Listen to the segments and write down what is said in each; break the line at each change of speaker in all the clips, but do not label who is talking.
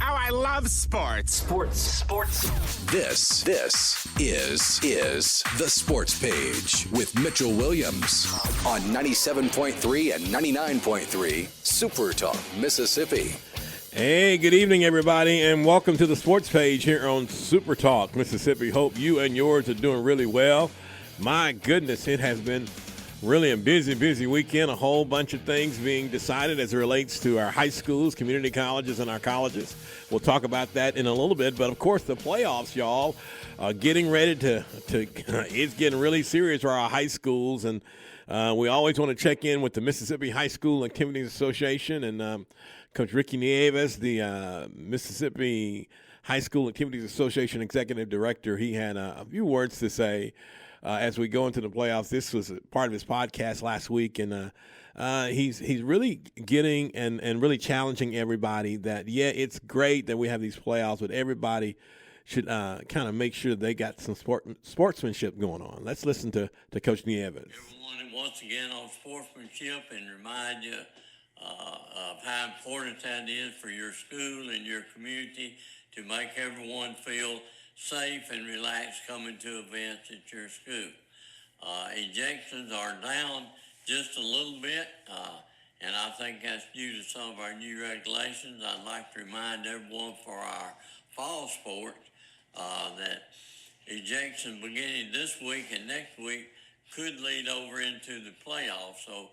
Oh, I love sports.
Sports.
This is the Sports Page with Mitchell Williams on 97.3 and 99.3 SuperTalk, Mississippi.
Hey, good evening, everybody, and welcome to the Sports Page here on SuperTalk, Mississippi. Hope you and yours are doing really well. My goodness, it has been really a busy weekend. A whole bunch of things being decided as it relates to our high schools, community colleges, and our colleges. We'll talk about that in a little bit. But, of course, the playoffs, y'all, getting ready to it's getting really serious for our high schools. And we always want to check in with the Mississippi High School Activities Association. And Coach Ricky Nieves, the Mississippi High School Activities Association Executive Director, he had a few words to say as we go into the playoffs. This was part of his podcast last week, and he's really getting and really challenging everybody that, yeah, it's great that we have these playoffs, but everybody should kind of make sure they got some sportsmanship going on. Let's listen to Coach Nieves.
Everyone, once again, on sportsmanship, and remind you of how important that is for your school and your community to make everyone feel safe and relaxed coming to events at your school. Ejections are down just a little bit, and I think that's due to some of our new regulations. I'd like to remind everyone for our fall sports that ejections beginning this week and next week could lead over into the playoffs. So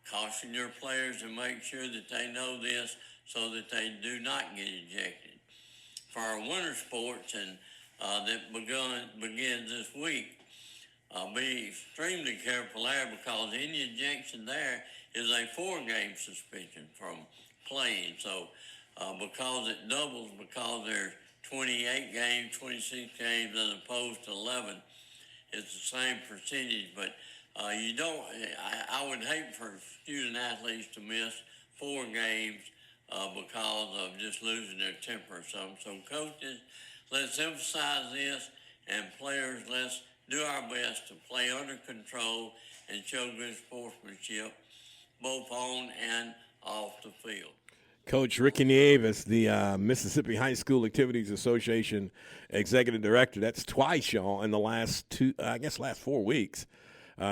caution your players and make sure that they know this so that they do not get ejected. For our winter sports and that begins this week, be extremely careful there, because any ejection there is a 4-game suspension from playing. So because it doubles, because there's 28 games, 26 games as opposed to 11, it's the same percentage. But you don't. I would hate for student athletes to miss 4 games because of just losing their temper or something. So coaches, let's emphasize this, and players, let's do our best to play under control and show good sportsmanship both on and off the field.
Coach Ricky Nieves, the Mississippi High School Activities Association Executive Director. That's twice, y'all, in the last 4 weeks.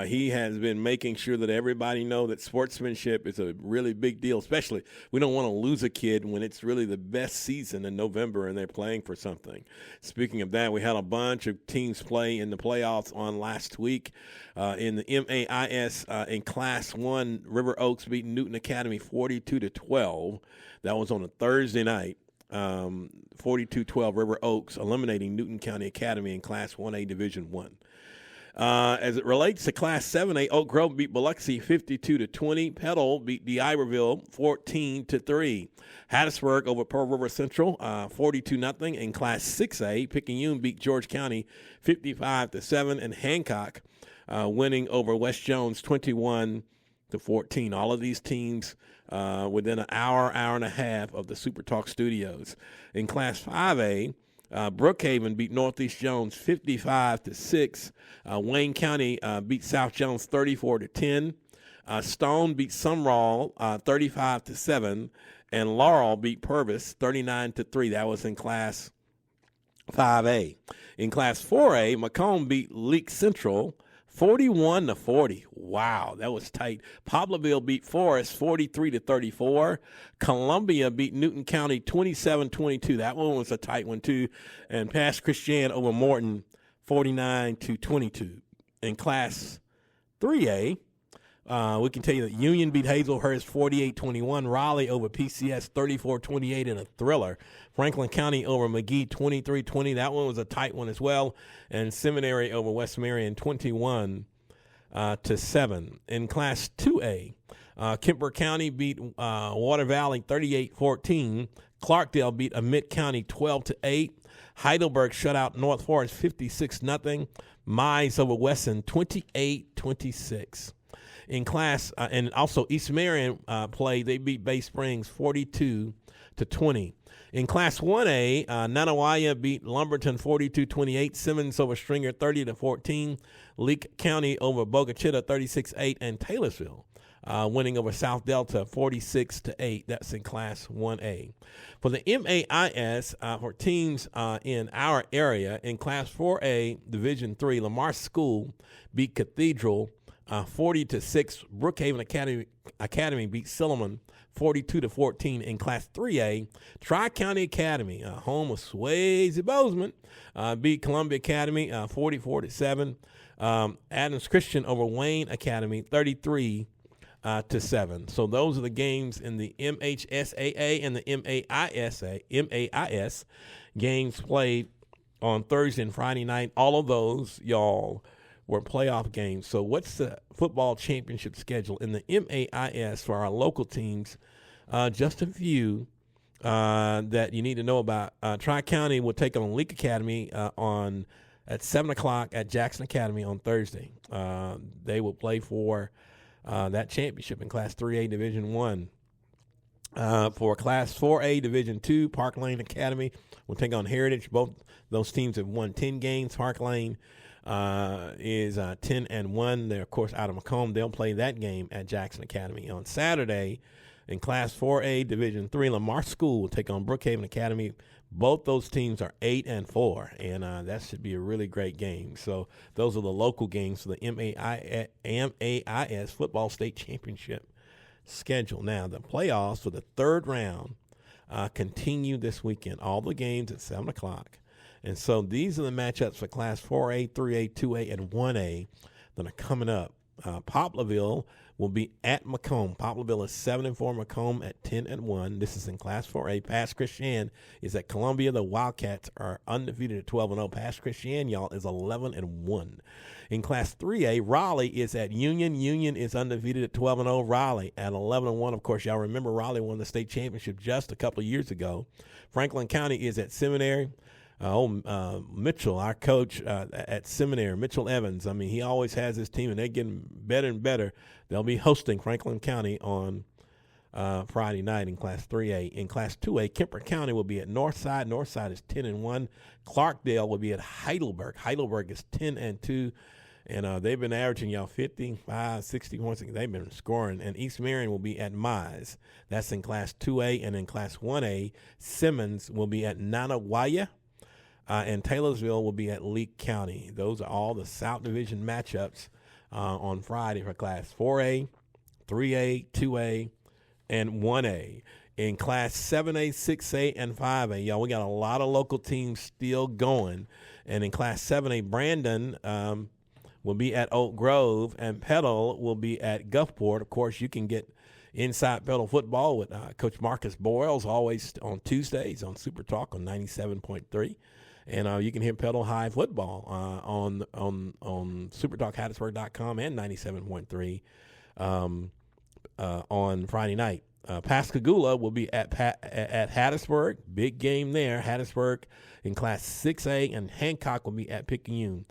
He has been making sure that everybody know that sportsmanship is a really big deal, especially we don't want to lose a kid when it's really the best season in November and they're playing for something. Speaking of that, we had a bunch of teams play in the playoffs on last week. In the MAIS in Class 1, River Oaks beat Newton Academy 42-12. That was on a Thursday night. 42-12 River Oaks eliminating Newton County Academy in Class 1A Division 1. As it relates to Class 7A, Oak Grove beat Biloxi 52-20. Petal beat D'Iberville 14-3. Hattiesburg over Pearl River Central 42-0. In Class 6A, Picayune beat George County 55-7. And Hancock winning over West Jones 21-14. All of these teams within an hour and a half of the SuperTalk studios. In Class 5A, Brookhaven beat Northeast Jones 55-6. Wayne County beat South Jones 34-10. Stone beat Sumrall 35-7, and Laurel beat Purvis 39-3. That was in Class 5A. In Class 4A, Macomb beat Leake Central 41-40. Wow, that was tight. Poplarville beat Forest 43-34. Columbia beat Newton County 27-22. That one was a tight one too. And Pass Christian over Morton 49-22. In Class 3A, we can tell you that Union beat Hazelhurst 48-21. Raleigh over PCS 34-28 in a thriller. Franklin County over McGee 23-20. That one was a tight one as well. And Seminary over West Marion 21-7. In Class 2A, Kemper County beat Water Valley 38-14. Clarkdale beat Amite County 12-8. Heidelberg shut out North Forest 56-0. Mize over Wesson 28-26. In Class, and also East Marion played. They beat Bay Springs 42-20. In Class 1A, Nanawaya beat Lumberton 42-28. Simmons over Stringer 30-14. Leake County over Boga Chitto 36-8. And Taylorsville winning over South Delta 46-8. That's in Class 1A. For the MAIS, for teams in our area, in Class 4A, Division III, Lamar School beat Cathedral 40-6. Brookhaven Academy beat Silliman 42-14. In Class 3A, Tri-County Academy, home of Swayze Bozeman, beat Columbia Academy 44-7. Adams Christian over Wayne Academy 33-7. So those are the games in the MHSAA and the MAIS games played on Thursday and Friday night. All of those, y'all, were playoff games. So what's the football championship schedule in the MAIS for our local teams? Just a few that you need to know about. Tri-County will take on Leak Academy at 7 o'clock at Jackson Academy on Thursday. They will play for that championship in Class 3A Division 1. For Class 4A Division 2, Park Lane Academy will take on Heritage. Both those teams have won 10 games. Park Lane is 10-1. They're, of course, out of Macomb. They'll play that game at Jackson Academy. On Saturday, in Class 4A Division 3, Lamar School will take on Brookhaven Academy. Both those teams are 8-4, and that should be a really great game. So those are the local games for the MAIS Football State Championship schedule. Now, the playoffs for the third round continue this weekend. All the games at 7 o'clock. And so these are the matchups for Class 4A, 3A, 2A, and 1A that are coming up. Poplarville will be at Macomb. Poplarville is 7-4. Macomb at 10-1. This is in Class 4A. Pass Christian is at Columbia. The Wildcats are undefeated at 12-0. Pass Christian, y'all, is 11-1. In Class 3A, Raleigh is at Union. Union is undefeated at 12-0. Raleigh at 11-1. Of course, y'all remember Raleigh won the state championship just a couple of years ago. Franklin County is at Seminary. Mitchell, our coach at Seminary, Mitchell Evans, I mean, he always has his team, and they're getting better and better. They'll be hosting Franklin County on Friday night in Class 3A. In Class 2A, Kemper County will be at Northside. Northside is 10-1. Clarkdale will be at Heidelberg. Heidelberg is 10-2. And they've been averaging, y'all, 55, 60 points. They've been scoring. And East Marion will be at Mize. That's in Class 2A. And in Class 1A, Simmons will be at Nanawaya. And Taylorsville will be at Leake County. Those are all the South Division matchups on Friday for Class 4A, 3A, 2A, and 1A. In Class 7A, 6A, and 5A, y'all, we got a lot of local teams still going. And in Class 7A, Brandon will be at Oak Grove, and Petal will be at Gulfport. Of course, you can get Inside Petal Football with Coach Marcus Boyles always on Tuesdays on SuperTalk on 97.3. And you can hear Petal High football on SuperTalkHattiesburg.com and 97.3 on Friday night. Pascagoula will be at Hattiesburg. Big game there. Hattiesburg in Class 6A, and Hancock will be at Picayune.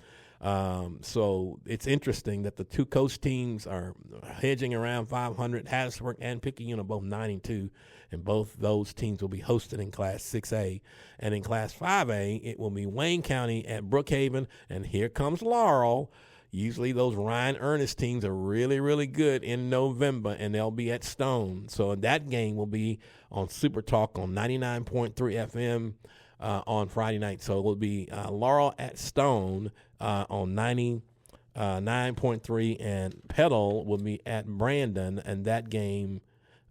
So it's interesting that the two coast teams are hedging around 500. Hattiesburg and Picayune are both 9-2, and both those teams will be hosted in Class 6A. And in Class 5A, it will be Wayne County at Brookhaven, and here comes Laurel. Usually those Ryan Ernest teams are really, really good in November, and they'll be at Stone. So that game will be on Super Talk on 99.3 FM on Friday night. So it will be Laurel at Stone on 99.3, and Petal will be at Brandon, and that game,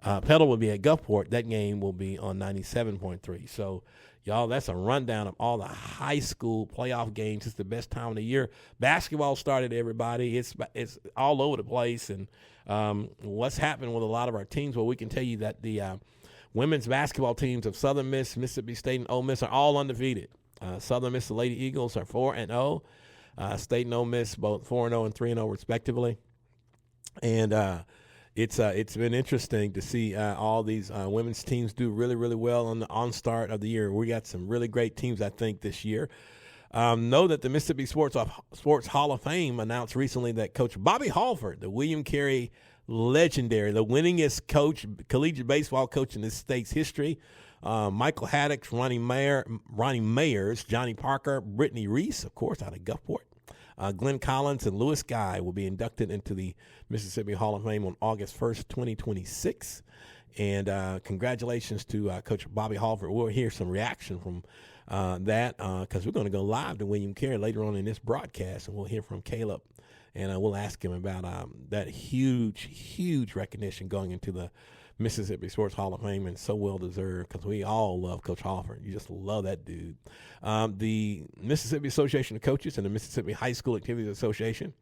Petal will be at Gulfport. That game will be on 97.3. So, y'all, that's a rundown of all the high school playoff games. It's the best time of the year. Basketball started, everybody. It's all over the place. And what's happening with a lot of our teams? Well, we can tell you that the women's basketball teams of Southern Miss, Mississippi State, and Ole Miss are all undefeated. Southern Miss, the Lady Eagles, are 4-0. State and Ole Miss both 4-0 and 3-0 respectively. And it's been interesting to see all these women's teams do really, really well on the start of the year. We got some really great teams, I think, this year. Know that the Mississippi Sports Hall of Fame announced recently that Coach Bobby Halford, the William Carey legendary, the winningest collegiate baseball coach in this state's history, Michael Haddock, Ronnie Mayers, Johnny Parker, Brittany Reese, of course, out of Gulfport, Glenn Collins and Lewis Guy will be inducted into the Mississippi Hall of Fame on August 1st, 2026. And congratulations to Coach Bobby Halford. We'll hear some reaction from that because we're going to go live to William Carey later on in this broadcast, and we'll hear from Caleb. And we'll ask him about that huge recognition going into the Mississippi Sports Hall of Fame, and so well deserved because we all love Coach Halford. You just love that dude. The Mississippi Association of Coaches and the Mississippi High School Activities Association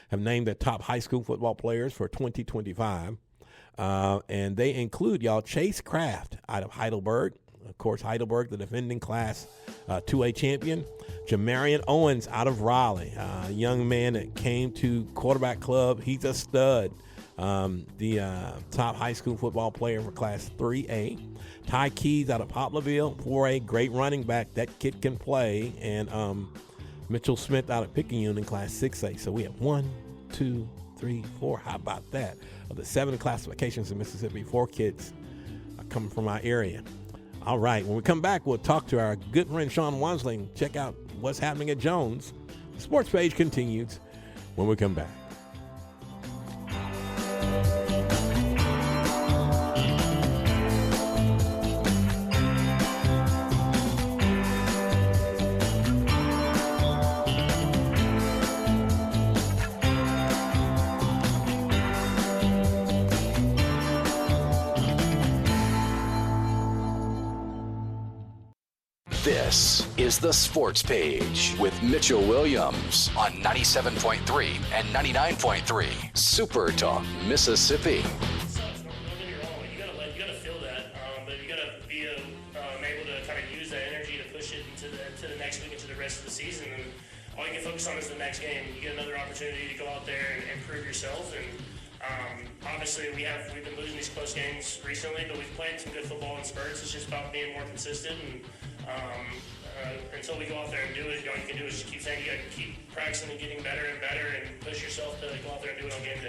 have named their top high school football players for 2025. And they include, y'all, Chase Kraft out of Heidelberg. Of course, Heidelberg, the defending Class 2A champion. Jamarian Owens out of Raleigh, a young man that came to quarterback club. He's a stud. The top high school football player for Class 3A. Ty Keys out of Poplarville, 4A, great running back. That kid can play. And Mitchell Smith out of Picayune in Class 6A. So we have 1, 2, 3, 4. How about that? Of the 7 classifications in Mississippi, 4 kids are coming from our area. All right, when we come back, we'll talk to our good friend Sean Wansley and check out what's happening at Jones. The sports page continues when we come back.
This is the Sports Page with Mitchell Williams on 97.3 and 99.3 SuperTalk, Mississippi.
Don't get me wrong, you gotta feel that, but you gotta be able to kind of use that energy to push it to the next week, into the rest of the season. And all you can focus on is the next game. You get another opportunity to go out there and prove yourself. And obviously, we've been losing these close games recently, but we've played some good football in spurts. It's just about being more consistent. And until we go out there and do it, all you can do is just keep saying you got to keep practicing and getting better and better, and push yourself to go out there and do it on game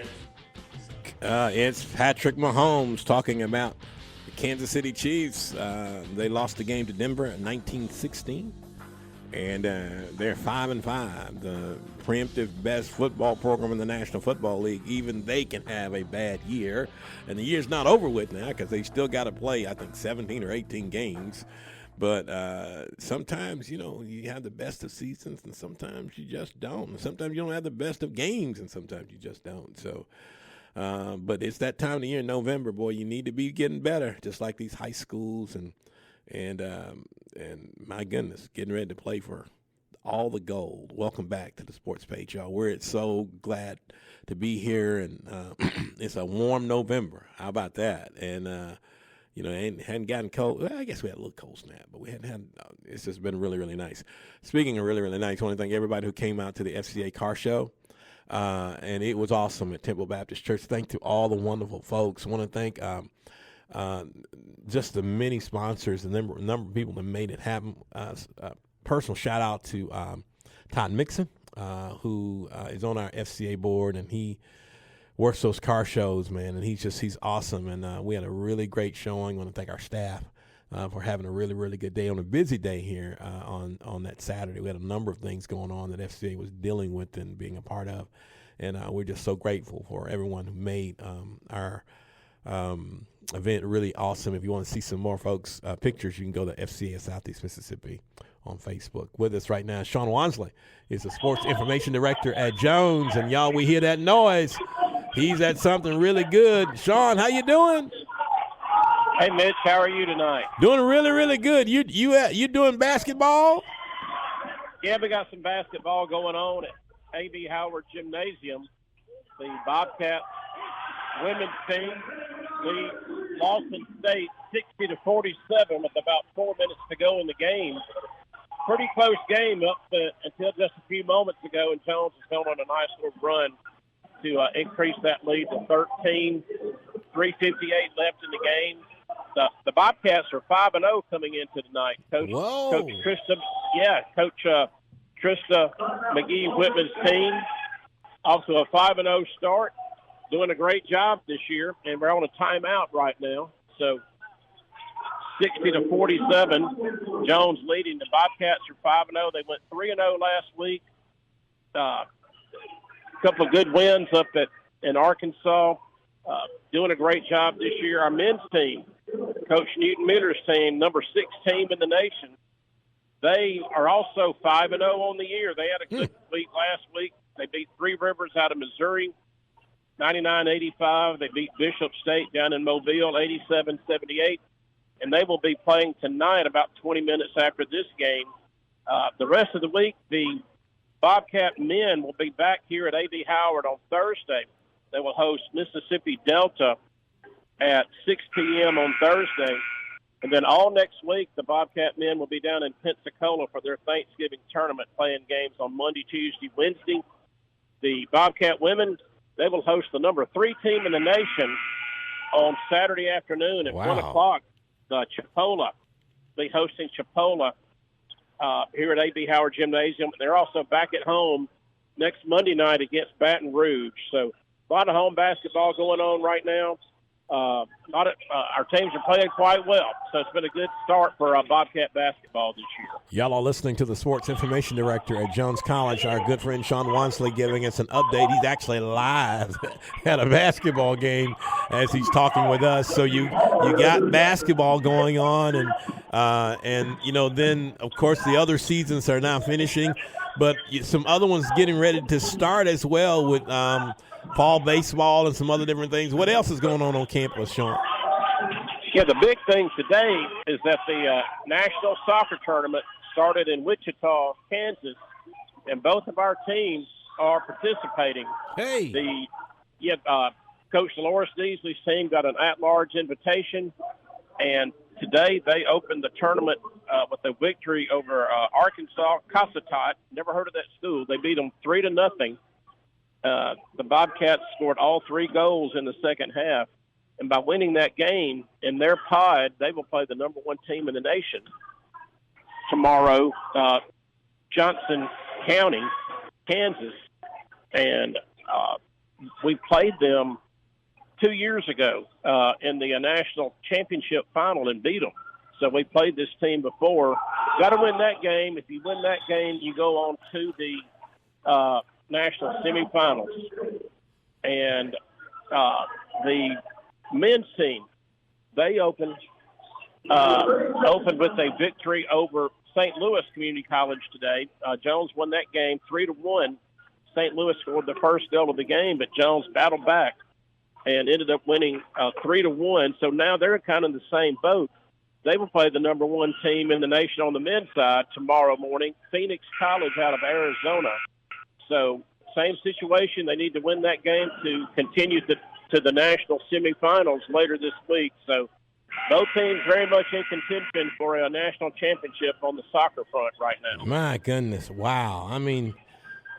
day.
It's Patrick Mahomes talking about the Kansas City Chiefs. They lost the game to Denver in 1916, and they're 5-5, the preemptive best football program in the National Football League. Even they can have a bad year, and the year's not over with now because they still got to play, I think, 17 or 18 games. But sometimes, you have the best of seasons, and sometimes you just don't. And sometimes you don't have the best of games, and sometimes you just don't. So, but it's that time of the year in November, boy. You need to be getting better, just like these high schools and my goodness, getting ready to play for all the gold. Welcome back to the Sports Page, y'all. We're so glad to be here, and it's a warm November. How about that? And hadn't gotten cold. Well, I guess we had a little cold snap, but we hadn't had. It's just been really, really nice. Speaking of really, really nice, I want to thank everybody who came out to the FCA car show, and it was awesome at Temple Baptist Church. Thank to all the wonderful folks. I want to thank just the many sponsors, the number of people that made it happen. Personal shout out to Todd Mixon, who is on our FCA board, and he works those car shows, man, and he's awesome. And we had a really great showing. I want to thank our staff for having a really, really good day on a busy day here on that Saturday. We had a number of things going on that FCA was dealing with and being a part of, and we're just so grateful for everyone who made our event really awesome. If you want to see some more folks' pictures, you can go to FCA Southeast Mississippi on Facebook. With us right now, Sean Wansley is the Sports Information Director at Jones, and y'all, we hear that noise. He's at something really good. Sean, how you doing?
Hey, Mitch, how are you tonight?
Doing really, really good. You doing basketball?
Yeah, we got some basketball going on at A.B. Howard Gymnasium. The Bobcats women's team lead Lawson State 60-47 with about 4 minutes to go in the game. Pretty close game up until just a few moments ago, and Jones is going on a nice little run to increase that lead to 13. 3:58 left in the game. The Bobcats are 5-0 coming into tonight. Coach Trista McGee Whitman's team, also a 5-0 start, doing a great job this year, and we're on a timeout right now. So 60-47, Jones leading. The Bobcats are 5-0. They went 3-0 last week couple of good wins up in Arkansas, doing a great job this year. Our men's team, Coach Newton Miller's team, number 6 team in the nation, they are also 5-0 on the year. They had a good week last week. They beat Three Rivers out of Missouri, 99-85. They beat Bishop State down in Mobile, 87-78. And they will be playing tonight about 20 minutes after this game. The rest of the week, the Bobcat men will be back here at A.B. Howard on Thursday. They will host Mississippi Delta at 6 p.m. on Thursday. And then all next week, the Bobcat men will be down in Pensacola for their Thanksgiving tournament, playing games on Monday, Tuesday, Wednesday. The Bobcat women, they will host the number 3 team in the nation on Saturday afternoon at 1 o'clock. Chipola will be hosting Chipola here at A.B. Howard Gymnasium. They're also back at home next Monday night against Baton Rouge. So a lot of home basketball going on right now. Our teams are playing quite well, so it's been a good start for Bobcat basketball this year.
Y'all are listening to the Sports Information Director at Jones College, our good friend Sean Wansley, giving us an update. He's actually live at a basketball game as he's talking with us. So you got basketball going on, and then of course the other seasons are now finishing, but some other ones getting ready to start as well with fall baseball and some other different things. What else is going on campus, Sean?
Yeah, the big thing today is that the National Soccer Tournament started in Wichita, Kansas, and both of our teams are participating.
Hey.
Coach Dolores Deasley's team got an at-large invitation, and today they opened the tournament with a victory over Arkansas, Cossatot. Never heard of that school. They beat them 3-0. The Bobcats scored all 3 goals in the second half. And by winning that game in their pod, they will play the number 1 team in the nation tomorrow, Johnson County, Kansas. And we played them 2 years ago in the national championship final and beat them. So we played this team before. Got to win that game. If you win that game, you go on to the national semifinals. And the men's team, they opened with a victory over St. Louis Community College today. Jones won that game 3-1. St. Louis scored the first goal of the game, but Jones battled back and ended up winning 3-1. So now they're kind of in the same boat. They will play the number 1 team in the nation on the men's side tomorrow morning, Phoenix College out of Arizona. So same situation. They need to win that game to continue to the national semifinals later this week. So both teams very much in contention for a national championship on the soccer front right now.
My goodness, wow! I mean,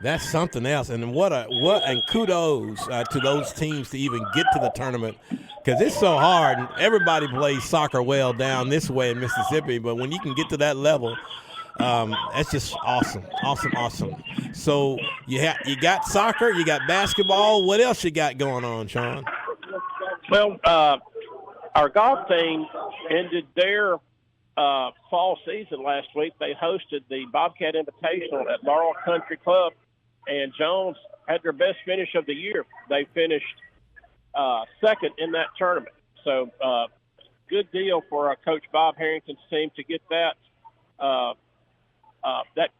that's something else. And and kudos to those teams to even get to the tournament, because it's so hard. Everybody plays soccer well down this way in Mississippi, but when you can get to that level, that's just awesome. So you got soccer, you got basketball. What else you got going on, Sean?
Well, our golf team ended their fall season last week. They hosted the Bobcat Invitational at Laurel Country Club, and Jones had their best finish of the year. They finished second in that tournament. So good deal for Coach Bob Harrington's team to get that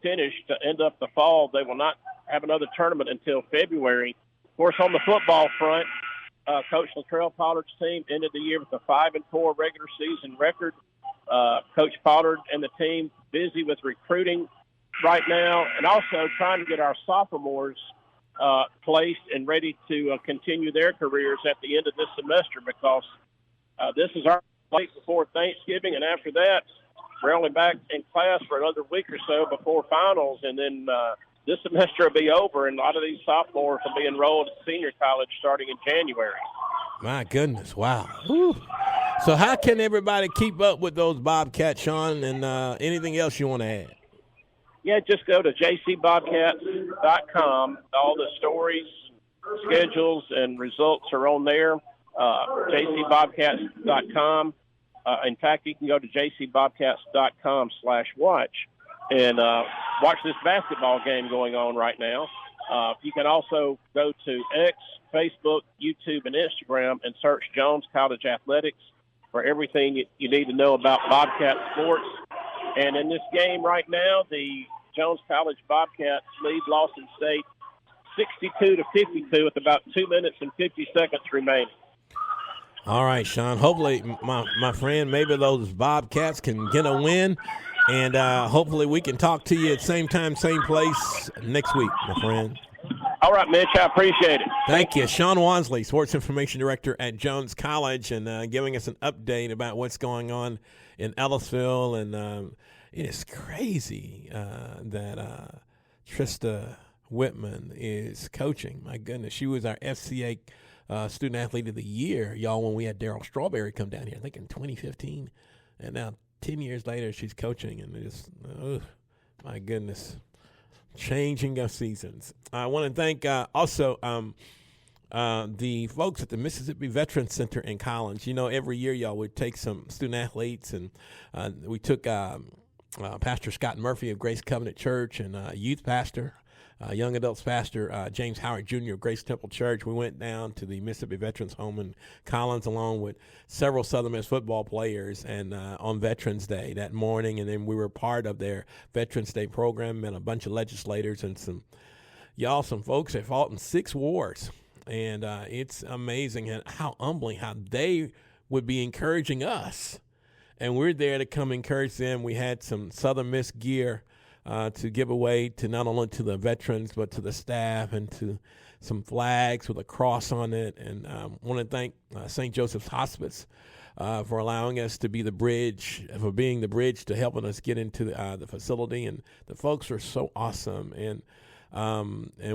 finish to end up the fall. They will not have another tournament until February. Of course, on the football front, Coach Latrell Pollard's team ended the year with a 5-4 regular season record. Coach Pollard and the team busy with recruiting right now, and also trying to get our sophomores placed and ready to continue their careers at the end of this semester, because this is our week before Thanksgiving, and after that, we're only back in class for another week or so before finals, and then this semester will be over, and a lot of these sophomores will be enrolled at senior college starting in January.
My goodness, wow. Whew. So how can everybody keep up with those Bobcats, Sean, and anything else you want to add?
Yeah, just go to jcbobcats.com. All the stories, schedules, and results are on there, jcbobcats.com. In fact, you can go to jcbobcats.com/watch and watch this basketball game going on right now. You can also go to X, Facebook, YouTube, and Instagram and search Jones College Athletics for everything you need to know about Bobcat sports. And in this game right now, the Jones College Bobcats lead Lawson State 62-52 with about 2 minutes and 50 seconds remaining.
All right, Sean. Hopefully, my friend, maybe those Bobcats can get a win. And hopefully we can talk to you at same time, same place next week, my friend.
All right, Mitch, I appreciate it.
Thank you. Sean Wansley, Sports Information Director at Jones College, and giving us an update about what's going on in Ellisville. And it's crazy that Trista Whitman is coaching. My goodness, she was our FCA Student Athlete of the Year, y'all, when we had Daryl Strawberry come down here, I think in 2015. And now 10 years later, she's coaching, and it's, my goodness, changing of seasons. I want to thank also the folks at the Mississippi Veterans Center in Collins. You know, every year, y'all, we take some student athletes, and we took Pastor Scott Murphy of Grace Covenant Church and youth pastor, young adults pastor James Howard Jr. of Grace Temple Church. We went down to the Mississippi Veterans Home in Collins along with several Southern Miss football players and on Veterans Day that morning. And then we were part of their Veterans Day program and a bunch of legislators and some folks that fought in 6 wars. And it's amazing how humbling how they would be encouraging us. And we're there to come encourage them. We had some Southern Miss gear to give away to not only to the veterans but to the staff, and to some flags with a cross on it. And I want to thank St. Joseph's Hospice for allowing us to be the bridge, for being the bridge to helping us get into the facility. And the folks are so awesome. And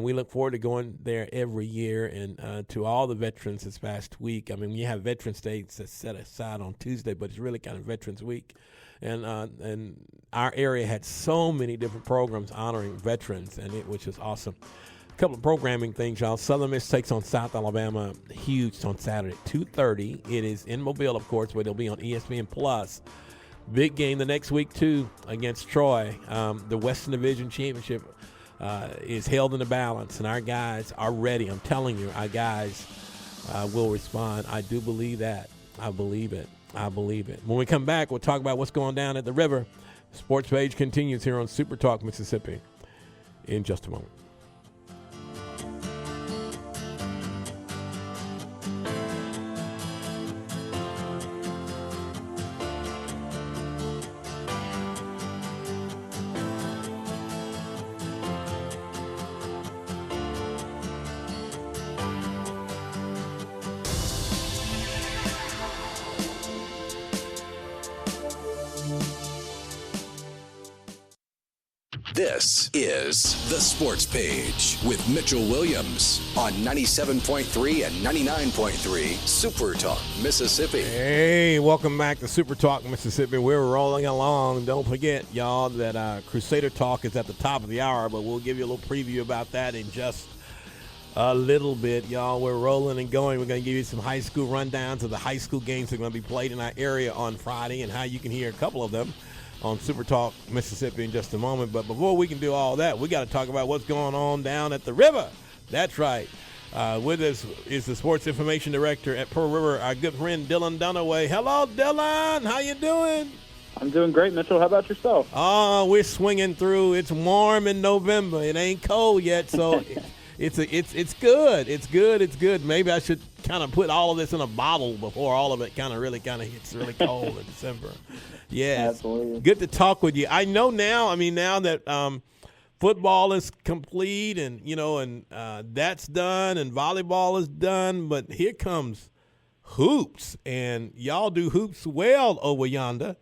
we look forward to going there every year. And to all the veterans this past week, I mean, you have Veterans Day that's set aside on Tuesday, but it's really kind of Veterans Week. And our area had so many different programs honoring veterans, and it was just awesome. A couple of programming things, y'all. Southern Miss takes on South Alabama huge on Saturday at 2:30. It is in Mobile, of course, but it'll be on ESPN Plus. Big game the next week, too, against Troy. The Western Division Championship is held in the balance, and our guys are ready. I'm telling you, our guys will respond. I do believe that. I believe it. When we come back, we'll talk about what's going down at the river. Sports Page continues here on SuperTalk Mississippi in just a moment.
This is The Sports Page with Mitchell Williams on 97.3 and 99.3 SuperTalk Mississippi.
Hey, welcome back to SuperTalk Mississippi. We're rolling along. Don't forget, y'all, that Crusader Talk is at the top of the hour, but we'll give you a little preview about that in just a little bit, y'all. We're rolling and going. We're going to give you some high school rundowns of the high school games that are going to be played in our area on Friday and how you can hear a couple of them on SuperTalk Mississippi in just a moment. But before we can do all that, we got to talk about what's going on down at the river. That's right. With us is the Sports Information Director at Pearl River, our good friend Dylan Dunaway. Hello, Dylan. How you doing?
I'm doing great, Mitchell. How about yourself?
Oh, we're swinging through. It's warm in November. It ain't cold yet, so it's good. It's good. Maybe I should kind of put all of this in a bottle before all of it kind of gets really cold in December. Yes.
Absolutely.
Good to talk with you. I know now that football is complete and that's done and volleyball is done, but here comes hoops, and y'all do hoops well over yonder.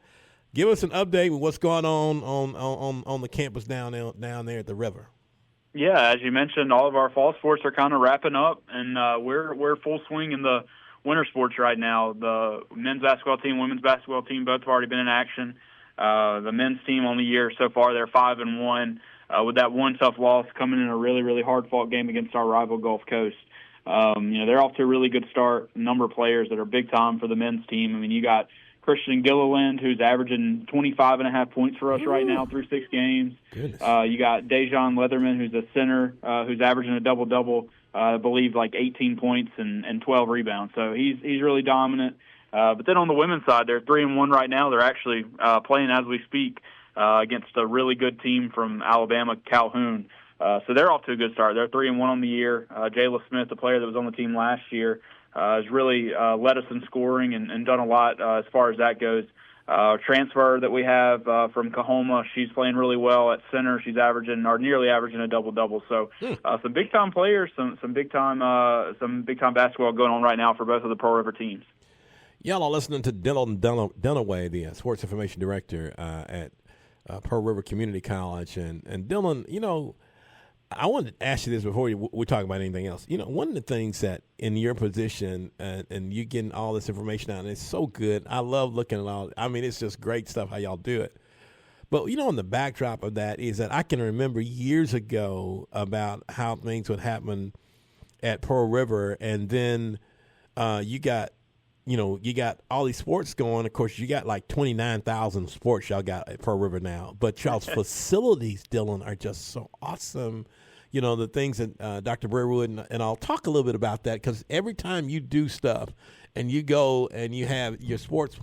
Give us an update with what's going on the campus down there at the river.
Yeah, as you mentioned, all of our fall sports are kind of wrapping up, and we're full swing in the winter sports right now. The men's basketball team, women's basketball team, both have already been in action. The men's team on the year so far, they're 5-1. With that one tough loss coming in a really, really hard-fought game against our rival Gulf Coast. They're off to a really good start. A number of players that are big time for the men's team. I mean, you got Christian Gilliland, who's averaging 25.5 points for us right now through 6 games.
Goodness.
You got Dejon Leatherman, who's a center, who's averaging a double-double, I believe like 18 points and 12 rebounds. So he's really dominant. But then on the women's side, they're 3-1 right now. They're actually playing as we speak against a really good team from Alabama, Calhoun. So they're off to a good start. They're 3-1 on the year. Jayla Smith, the player that was on the team last year, has really led us in scoring and done a lot as far as that goes. Transfer that we have from Kahoma, she's playing really well at center. She's averaging or nearly averaging a double-double. So some big-time players, some big-time basketball going on right now for both of the Pearl River teams.
Y'all are listening to Dylan Dunaway, the sports information director at Pearl River Community College. And Dylan, you know, I wanted to ask you this before we talk about anything else. You know, one of the things that in your position and you getting all this information out, and it's so good. I love looking at all. I mean, it's just great stuff how y'all do it. But, you know, on the backdrop of that is that I can remember years ago about how things would happen at Pearl River, and then you got all these sports going. Of course, you got like 29,000 sports y'all got at Pearl River now. But y'all's facilities, Dylan, are just so awesome. You know, the things that Dr. Brearwood, and I'll talk a little bit about that, because every time you do stuff and you go and you have your sports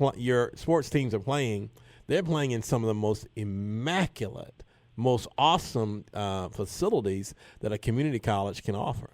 teams are playing, they're playing in some of the most immaculate, most awesome facilities that a community college can offer.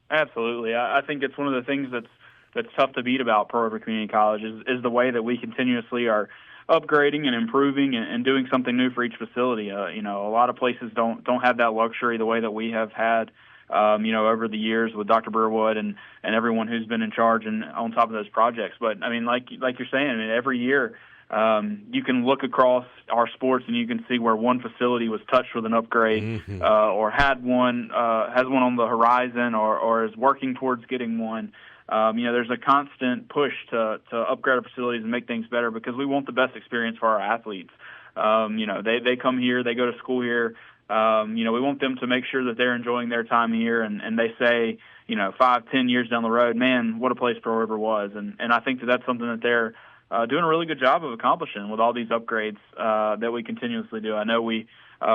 Absolutely. I think it's one of the things that's tough to beat about Pearl River Community College is the way that we continuously are upgrading and improving and doing something new for each facility. You know, a lot of places don't have that luxury the way that we have had, you know, over the years with Dr. Brearwood and everyone who's been in charge and on top of those projects. But, I mean, like you're saying, I mean, every year you can look across our sports and you can see where one facility was touched with an upgrade or has one on the horizon or is working towards getting one. You know, there's a constant push to upgrade our facilities and make things better because we want the best experience for our athletes. You know, they come here, they go to school here. You know, we want them to make sure that they're enjoying their time here, and they say, you know, 5-10 years down the road, man, what a place Pearl River was. And I think that's something that they're doing a really good job of accomplishing with all these upgrades that we continuously do. I know we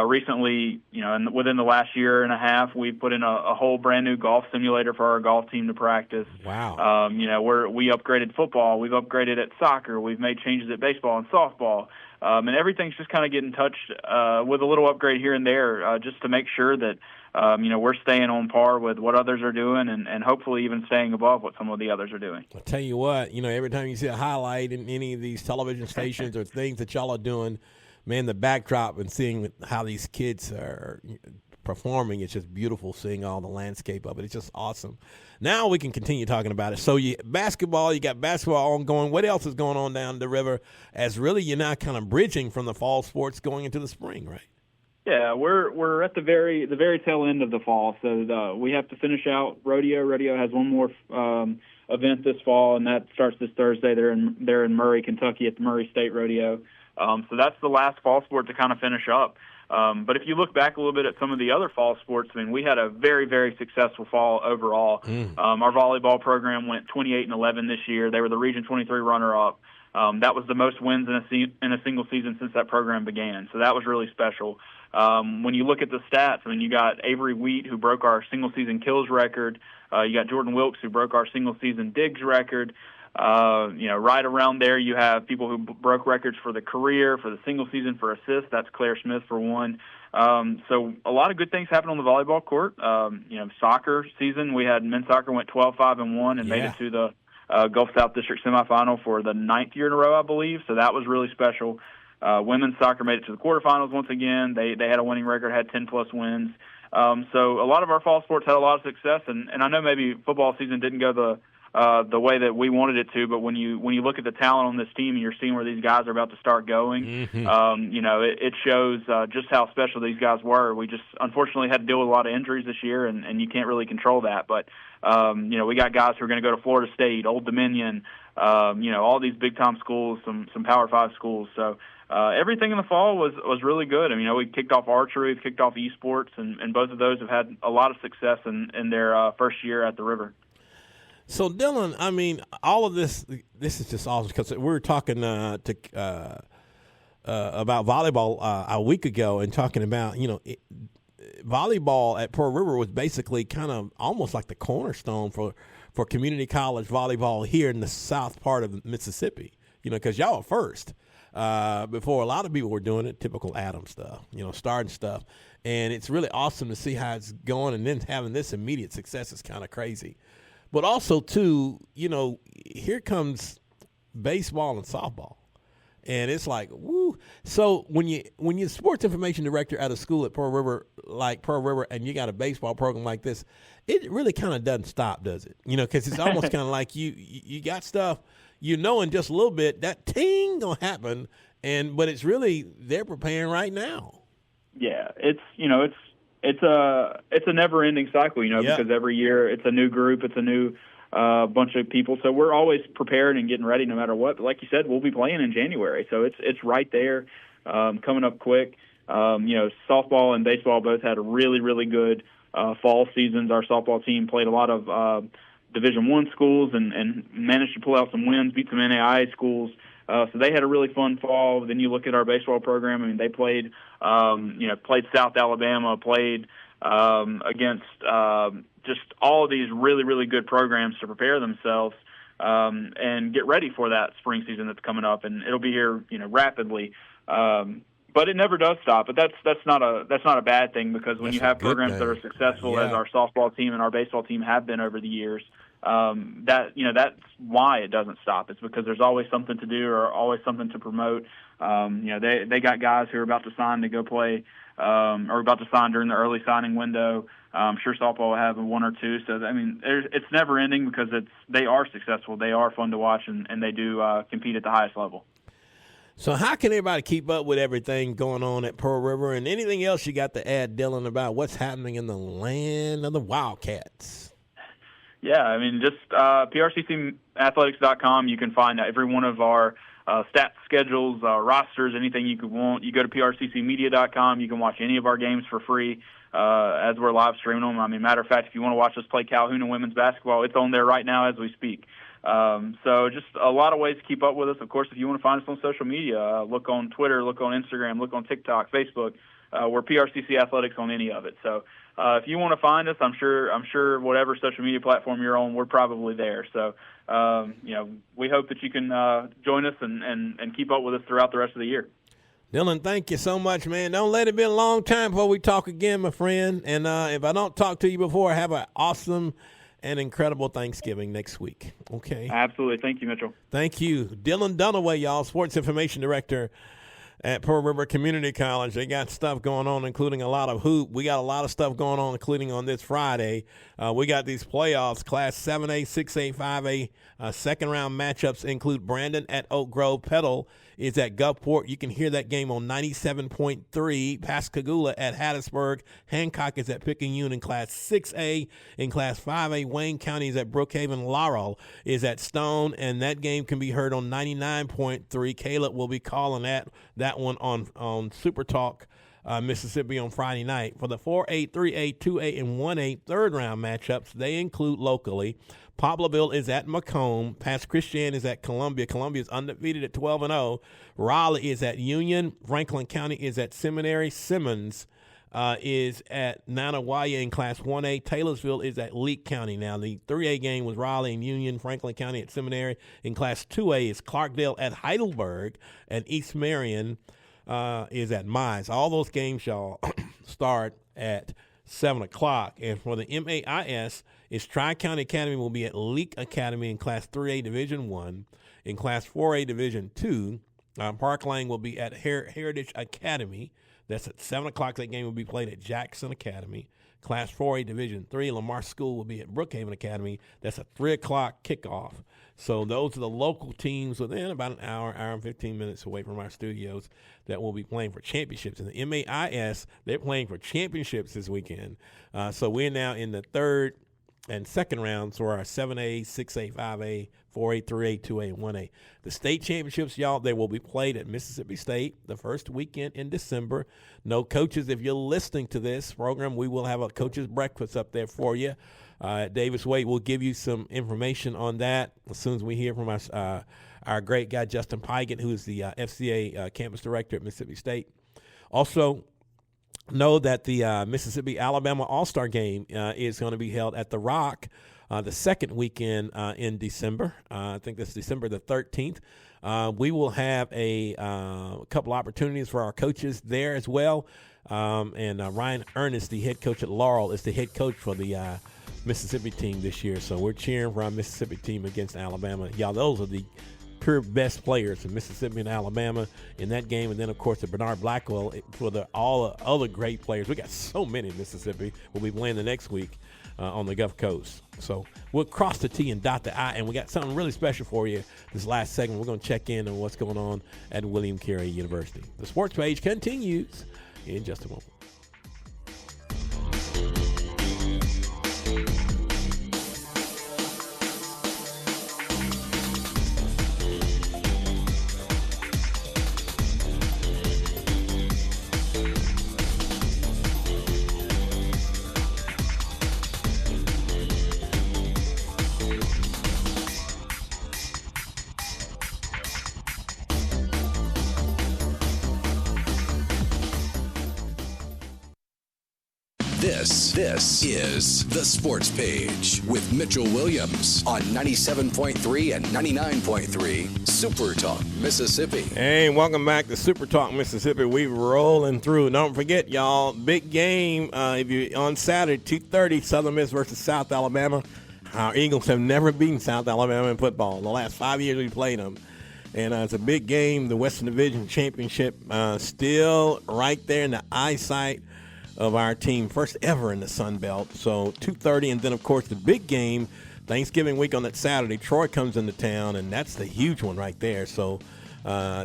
recently, you know, within the last year and a half, we've put in a whole brand new golf simulator for our golf team to practice.
Wow.
You know, we upgraded football. We've upgraded at soccer. We've made changes at baseball and softball. And everything's just kind of getting touched with a little upgrade here and there just to make sure that, you know, we're staying on par with what others are doing and hopefully even staying above what some of the others are doing.
I'll tell you what, you know, every time you see a highlight in any of these television stations or things that y'all are doing, man, the backdrop and seeing how these kids are performing, it's just beautiful seeing all the landscape of it. It's just awesome. Now we can continue talking about it. So you got basketball ongoing. What else is going on down the river as really you're now kind of bridging from the fall sports going into the spring, right?
Yeah, we're at the very tail end of the fall. So we have to finish out rodeo. Rodeo has one more event this fall, and that starts this Thursday. They're in Murray, Kentucky at the Murray State Rodeo. So that's the last fall sport to kind of finish up. But if you look back a little bit at some of the other fall sports, I mean, we had a very, very successful fall overall. Our volleyball program went 28-11 this year. They were the Region 23 runner-up. That was the most wins in a single season since that program began. So that was really special. When you look at the stats, I mean, you got Avery Wheat, who broke our single-season kills record. You got Jordan Wilkes, who broke our single-season digs record. You know, right around there, you have people who broke records for the career, for the single season, for assists. That's Claire Smith for one. So a lot of good things happened on the volleyball court. You know, soccer season, we had men's soccer went 12-5-1 and made it to the Gulf South District semifinal for the 9th year in a row, I believe. So that was really special. Women's soccer made it to the quarterfinals once again. They had a winning record, had 10-plus wins. So a lot of our fall sports had a lot of success, and I know maybe football season didn't go the way that we wanted it to, but when you look at the talent on this team and you're seeing where these guys are about to start going, you know, it shows just how special these guys were. We just unfortunately had to deal with a lot of injuries this year, and you can't really control that. But you know, we got guys who are going to go to Florida State, Old Dominion, you know, all these big time schools, some Power 5 schools. So everything in the fall was really good. I mean, you know, we kicked off archery, we kicked off esports, and both of those have had a lot of success in their first year at the river.
So Dylan, I mean, all of this is just awesome because we were talking about volleyball a week ago and talking about, volleyball at Pearl River was basically kind of almost like the cornerstone for community college volleyball here in the south part of Mississippi, because y'all were first before a lot of people were doing it, typical Adam stuff, starting stuff. And it's really awesome to see how it's going, and then having this immediate success is kind of crazy. But also, too, here comes baseball and softball. And it's like, woo. So when you're sports information director at a school at Pearl River, and you got a baseball program like this, it really kind of doesn't stop, does it? Because it's almost kind of like you got stuff, in just a little bit, that ting going to happen. But it's really, they're preparing right now.
Yeah, it's a never-ending cycle, because every year it's a new group, it's a new bunch of people. So we're always prepared and getting ready no matter what. But like you said, we'll be playing in January, so it's right there, coming up quick. Softball and baseball both had a really, really good fall seasons. Our softball team played a lot of Division I schools and managed to pull out some wins, beat some NAIA schools. So they had a really fun fall. Then you look at our baseball program. I mean, they played South Alabama, played against just all of these really, really good programs to prepare themselves and get ready for that spring season that's coming up. And it'll be here, rapidly. But it never does stop. But that's not a bad thing, because when you have programs that are successful as our softball team and our baseball team have been over the years, that's why it doesn't stop. It's because there's always something to do or always something to promote. They got guys who are about to sign to go play, or about to sign during the early signing window. I'm sure softball will have one or two. So I mean, it's never ending, because they are successful, they are fun to watch, and they do compete at the highest level.
So how can everybody keep up with everything going on at Pearl River, and anything else you got to add, Dylan, about what's happening in the land of the Wildcats?
Yeah, I mean, just PRCCathletics.com. You can find every one of our stats, schedules, rosters, anything you could want. You go to PRCCmedia.com. You can watch any of our games for free as we're live streaming them. I mean, matter of fact, if you want to watch us play Calhoun and women's basketball, it's on there right now as we speak. So just a lot of ways to keep up with us. Of course, if you want to find us on social media, look on Twitter, look on Instagram, look on TikTok, Facebook. We're PRCC Athletics on any of it. So if you want to find us, I'm sure whatever social media platform you're on, we're probably there. So we hope that you can join us and keep up with us throughout the rest of the year.
Dylan, thank you so much, man. Don't let it be a long time before we talk again, my friend. And if I don't talk to you before, have an awesome and incredible Thanksgiving next week. Okay.
Absolutely. Thank you, Mitchell.
Thank you. Dylan Dunaway, y'all, Sports Information Director at Pearl River Community College. They got stuff going on, including a lot of hoop. We got a lot of stuff going on, including on this Friday. We got these playoffs, Class 7A, 6A, 5A. Second-round matchups include Brandon at Oak Grove. Petal is at Gulfport. You can hear that game on 97.3. Pascagoula at Hattiesburg. Hancock is at Picayune in Class 6A. In Class 5A, Wayne County is at Brookhaven. Laurel is at Stone, and that game can be heard on 99.3. Caleb will be calling that one on SuperTalk, Mississippi on Friday night. For the 4A, 3A, 2A, and 1A third-round matchups, they include locally. Poplarville is at Macomb. Pass Christian is at Columbia. Columbia is undefeated at 12-0. Raleigh is at Union. Franklin County is at Seminary. Simmons is at Nanawaya in Class 1A. Taylorsville is at Leake County. Now, the 3A game was Raleigh and Union. Franklin County at Seminary. In Class 2A is Clarkdale at Heidelberg. And East Marion is at Mize. All those games, y'all, start at 7 o'clock. And for the MAIS, it's Tri-County Academy will be at Leake Academy in Class 3A Division 1. In Class 4A Division 2, Park Lane will be at Heritage Academy. That's at 7 o'clock. That game will be played at Jackson Academy. Class 4A Division 3, Lamar School will be at Brookhaven Academy. That's a 3 o'clock kickoff. So those are the local teams within about an hour and 15 minutes away from our studios that will be playing for championships. And the MAIS, they're playing for championships this weekend. So we're now in the third and second rounds for our 7A, 6A, 5A, 4A, 3A, 2A, and 1A. The state championships, y'all, they will be played at Mississippi State the first weekend in December. No coaches, if you're listening to this program, we will have a coaches breakfast up there for you. at Davis Wade. We'll give you some information on that as soon as we hear from our great guy, Justin Pygott, who is the FCA campus director at Mississippi State. Also, know that the Mississippi-Alabama All-Star Game is going to be held at The Rock the second weekend in December. I think that's December the 13th. We will have a couple opportunities for our coaches there as well. And Ryan Ernest, the head coach at Laurel, is the head coach for the Mississippi team this year. So we're cheering for our Mississippi team against Alabama. Y'all, those are the pure best players in Mississippi and Alabama in that game. And then, of course, the Bernard Blackwell for all the other great players. We got so many in Mississippi. We'll be playing the next week on the Gulf Coast. So we'll cross the T and dot the I. And we got something really special for you this last segment. We're going to check in on what's going on at William Carey University. The sports page continues in just a moment.
This is The Sports Page with Mitchell Williams on 97.3 and 99.3 SuperTalk, Mississippi.
Hey, welcome back to SuperTalk, Mississippi. We're rolling through. Don't forget, y'all, big game if you're on Saturday, 2:30, Southern Miss versus South Alabama. Our Eagles have never beaten South Alabama in football. In the last 5 years we played them. And it's a big game. The Western Division Championship still right there in the eyesight of our team, first ever in the Sun Belt. So 2:30, and then, of course, the big game, Thanksgiving week on that Saturday. Troy comes into town, and that's the huge one right there. So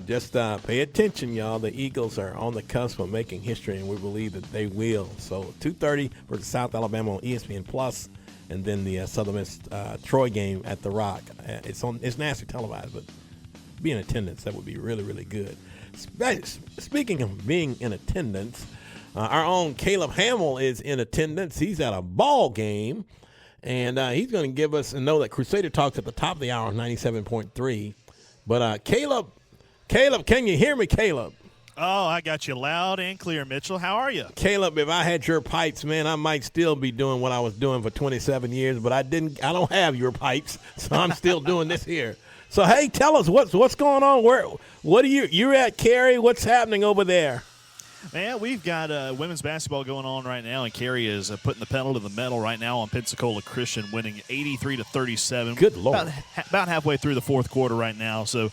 just pay attention, y'all. The Eagles are on the cusp of making history, and we believe that they will. So 2:30 versus South Alabama on ESPN Plus, and then the Southern Miss Troy game at The Rock. It's nationally televised, but be in attendance. That would be really, really good. Speaking of being in attendance, our own Caleb Hamill is in attendance. He's at a ball game, and he's going to give us and know that Crusader Talk's at the top of the hour on 97.3. But Caleb, can you hear me, Caleb?
Oh, I got you loud and clear, Mitchell. How are you?
Caleb, if I had your pipes, man, I might still be doing what I was doing for 27 years, but I don't have your pipes, so I'm still doing this here. So, hey, tell us what's going on. You're at Carey. What's happening over there?
Man, we've got women's basketball going on right now, and Carey is putting the pedal to the metal right now on Pensacola Christian, winning 83-37.
Good Lord.
About halfway through the fourth quarter right now. So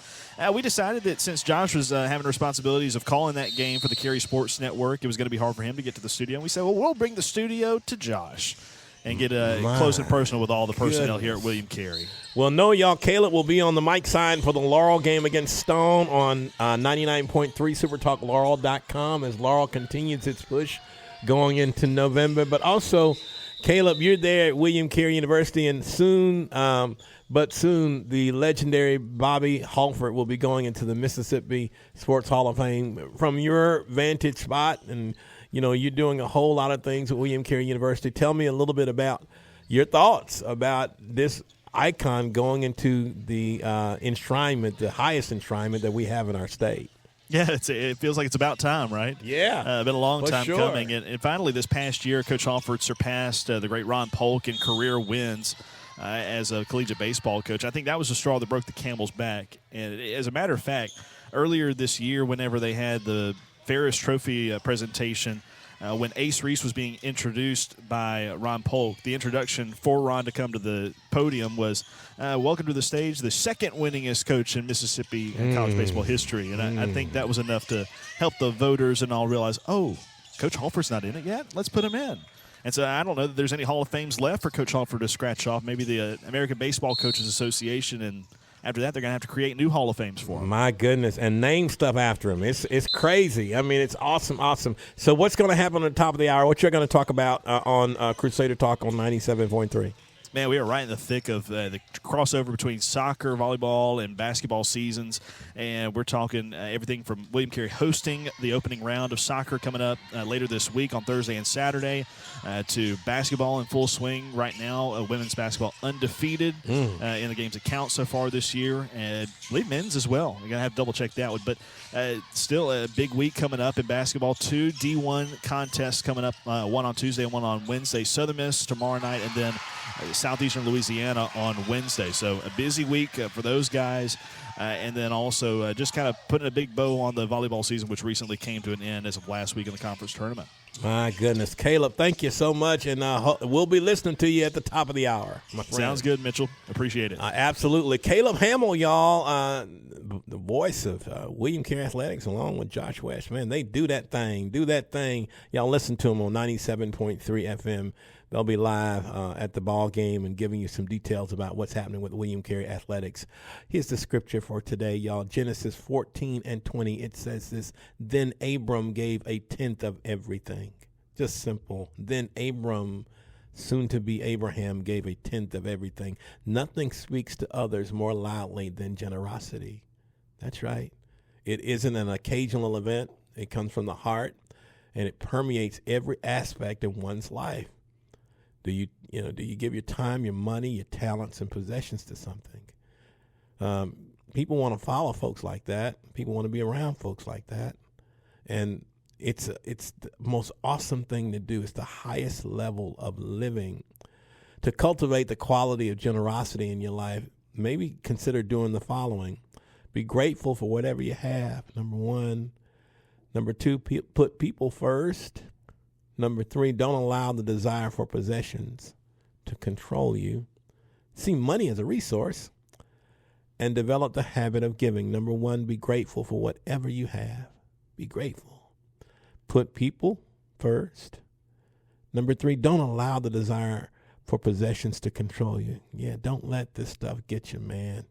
we decided that since Josh was having the responsibilities of calling that game for the Carey Sports Network, it was going to be hard for him to get to the studio. And we said, well, we'll bring the studio to Josh and get close and personal with all the personnel here at William Carey.
Well, no, y'all, Caleb will be on the mic side for the Laurel game against Stone on 99.3 SuperTalkLaurel.com as Laurel continues its push going into November. But also, Caleb, you're there at William Carey University, and soon, the legendary Bobby Halford will be going into the Mississippi Sports Hall of Fame. From your vantage spot, and you're doing a whole lot of things at William Carey University. Tell me a little bit about your thoughts about this icon going into the enshrinement, the highest enshrinement that we have in our state.
Yeah, it feels like it's about time, right?
Yeah.
Been a long time
sure.
coming. And finally, this past year, Coach Halford surpassed the great Ron Polk in career wins as a collegiate baseball coach. I think that was the straw that broke the camel's back. And as a matter of fact, earlier this year, whenever they had the Ferris Trophy presentation, when Ace Reese was being introduced by Ron Polk, the introduction for Ron to come to the podium was, welcome to the stage, the second winningest coach in Mississippi college baseball history. And I think that was enough to help the voters and all realize, oh, Coach Halford's not in it yet? Let's put him in. And so I don't know that there's any Hall of Fames left for Coach Halford to scratch off. Maybe the American Baseball Coaches Association, and after that, they're going to have to create new Hall of Fames for him.
My goodness, and name stuff after him. It's crazy. I mean, it's awesome. So what's going to happen at the top of the hour? What you're going to talk about on Crusader Talk on 97.3?
Man, we are right in the thick of the crossover between soccer, volleyball, and basketball seasons, and we're talking everything from William Carey hosting the opening round of soccer coming up later this week on Thursday and Saturday, to basketball in full swing right now. Women's basketball undefeated in the games that count so far this year, and I believe men's as well. We're going to have to double-check that one, but still a big week coming up in basketball. 2 D1 contests coming up, one on Tuesday and one on Wednesday. Southern Miss tomorrow night, and then Southeastern Louisiana on Wednesday. So a busy week for those guys. And then also just kind of putting a big bow on the volleyball season, which recently came to an end as of last week in the conference tournament.
My goodness. Caleb, thank you so much. And we'll be listening to you at the top of the hour, my friend.
Sounds good, Mitchell. Appreciate it.
Absolutely. Caleb Hamill, y'all, the voice of William Carey Athletics, along with Josh West. Man, they do that thing. Y'all listen to them on 97.3 FM. They'll be live at the ball game and giving you some details about what's happening with William Carey Athletics. Here's the scripture for today, y'all. Genesis 14:20. It says this: Then Abram gave a tenth of everything. Just simple. Then Abram, soon to be Abraham, gave a tenth of everything. Nothing speaks to others more loudly than generosity. That's right. It isn't an occasional event. It comes from the heart, and it permeates every aspect of one's life. Do you give your time, your money, your talents, and possessions to something? People want to follow folks like that. People want to be around folks like that. And it's the most awesome thing to do. It's the highest level of living. To cultivate the quality of generosity in your life, maybe consider doing the following. Be grateful for whatever you have, number one. Number two, put people first. Number three, don't allow the desire for possessions to control you. See money as a resource, and develop the habit of giving. Number one, be grateful for whatever you have. Be grateful. Put people first. Number three, don't allow the desire for possessions to control you. Yeah, don't let this stuff get you, man.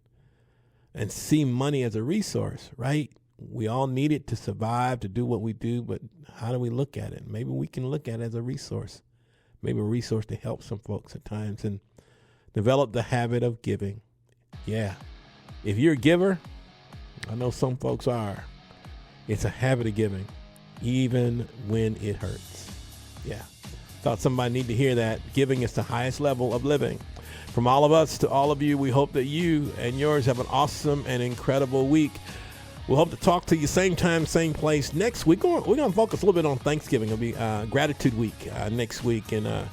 And see money as a resource, right? We all need it to survive, to do what we do, but how do we look at it? Maybe we can look at it as a resource, maybe a resource to help some folks at times, and develop the habit of giving. Yeah. If you're a giver, I know some folks are. It's a habit of giving, even when it hurts. Yeah. Thought somebody need to hear that. Giving is the highest level of living. From all of us to all of you, we hope that you and yours have an awesome and incredible week. We'll hope to talk to you same time, same place next week. We're going to focus a little bit on Thanksgiving. It'll be Gratitude Week next week, and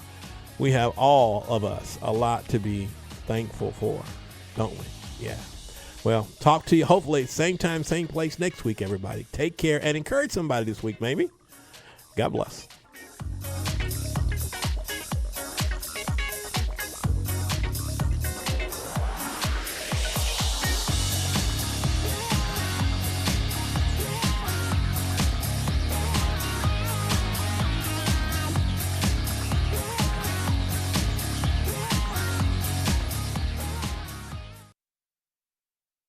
we have all of us a lot to be thankful for, don't we? Yeah. Well, talk to you hopefully same time, same place next week, everybody. Take care and encourage somebody this week, maybe. God bless.